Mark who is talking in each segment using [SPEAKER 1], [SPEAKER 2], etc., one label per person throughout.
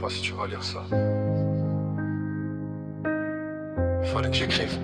[SPEAKER 1] pas si tu vas lire ça. Il fallait que j'écrive.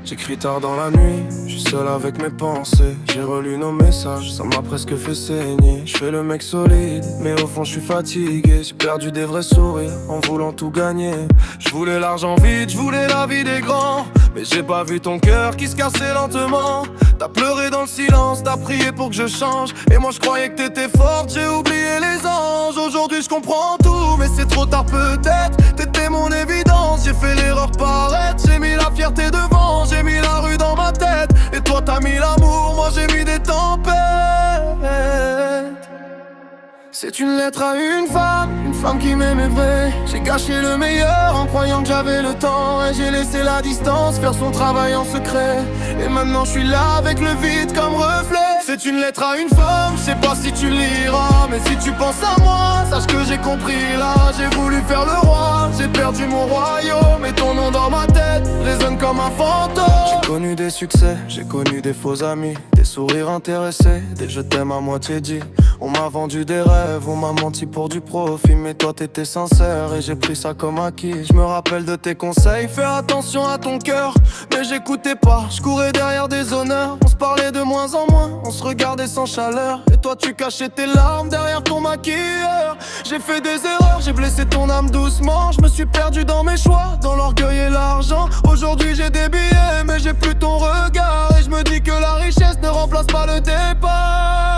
[SPEAKER 2] J'écris tard dans la nuit, je suis seul avec mes pensées. J'ai relu nos messages, ça m'a presque fait saigner. Je fais le mec solide, mais au fond je suis fatigué. J'ai perdu des vrais sourires en voulant tout gagner. Je voulais l'argent vite, je voulais la vie des grands, mais j'ai pas vu ton cœur qui se cassait lentement. T'as pleuré dans le silence, t'as prié pour que je change. Et moi je croyais que t'étais forte, j'ai oublié les anges. Aujourd'hui je comprends tout, mais c'est trop tard peut-être. T'étais mon évidence, j'ai fait l'erreur paraître. J'ai mis la fierté devant, j'ai mis la rue dans ma tête. Et toi t'as mis l'amour, moi j'ai mis des tempêtes. C'est une lettre à une femme qui m'aimait vrai. J'ai gâché le meilleur en croyant que j'avais le temps. Et j'ai laissé la distance faire son travail en secret. Et maintenant je suis là avec le vide comme reflet. C'est une lettre à une femme, je sais pas si tu liras, mais si tu penses à moi, sache que j'ai compris là. J'ai voulu faire le roi, j'ai perdu mon royaume. Et ton nom dans ma tête résonne comme un fantôme. J'ai connu des succès, j'ai connu des faux amis, des sourires intéressés, des je t'aime à moitié dit. On m'a vendu des rêves, on m'a menti pour du profit, mais toi t'étais sincère et j'ai pris ça comme acquis. Je me rappelle de tes conseils, fais attention à ton cœur, mais j'écoutais pas, je courais derrière des honneurs. On se parlait de moins en moins, on se regardait sans chaleur. Et toi tu cachais tes larmes derrière ton maquilleur. J'ai fait des erreurs, j'ai blessé ton âme doucement. Je me suis perdu dans mes choix, dans l'orgueil et l'argent. Aujourd'hui j'ai des billets, mais j'ai plus ton regard. Et je me dis que la richesse ne remplace pas le départ.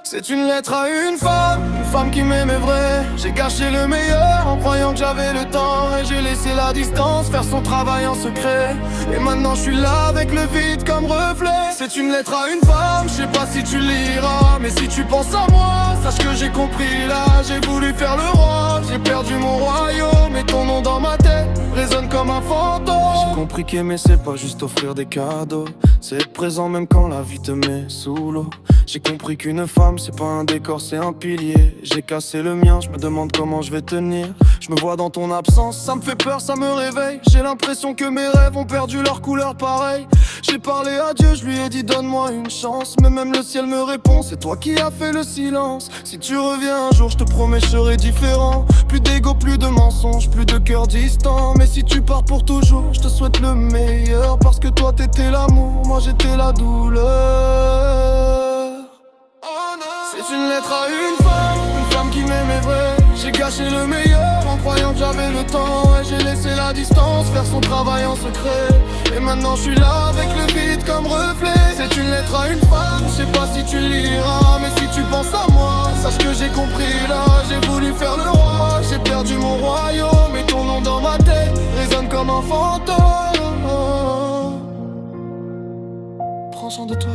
[SPEAKER 2] C'est une lettre à une femme qui m'aimait vrai. J'ai gâché le meilleur en croyant que j'avais le temps. Et j'ai laissé la distance faire son travail en secret. Et maintenant je suis là avec le vide comme reflet. C'est une lettre à une femme, je sais pas si tu liras, mais si tu penses à moi, sache que j'ai compris là. J'ai voulu faire le roi, j'ai perdu mon royaume. Et ton nom dans ma tête résonne comme un fantôme. J'ai compris qu'aimer c'est pas juste offrir des cadeaux, c'est être présent même quand la vie te met sous l'eau. J'ai compris qu'une femme c'est pas un décor, c'est un pilier. J'ai cassé le mien, je me demande comment je vais tenir. Je me vois dans ton absence, ça me fait peur, ça me réveille. J'ai l'impression que mes rêves ont perdu leur couleur pareil. J'ai parlé à Dieu, je lui ai dit donne-moi une chance. Mais même le ciel me répond, c'est toi qui as fait le silence. Si tu reviens un jour, je te promets je serai différent. Plus d'ego, plus de mensonges, plus de cœur distant. Mais si tu pars pour toujours, je te souhaite le meilleur. Parce que toi t'étais l'amour, moi j'étais la douleur. C'est une lettre à une femme qui m'aimait vrai. J'ai gâché le meilleur en croyant que j'avais le temps. Et j'ai laissé la distance faire son travail en secret. Et maintenant je suis là avec le vide comme reflet. C'est une lettre à une femme, je sais pas si tu liras, mais si tu penses à moi, sache que j'ai compris là. J'ai voulu faire le roi, j'ai perdu mon royaume. Et ton nom dans ma tête résonne comme un fantôme. Prends soin de toi.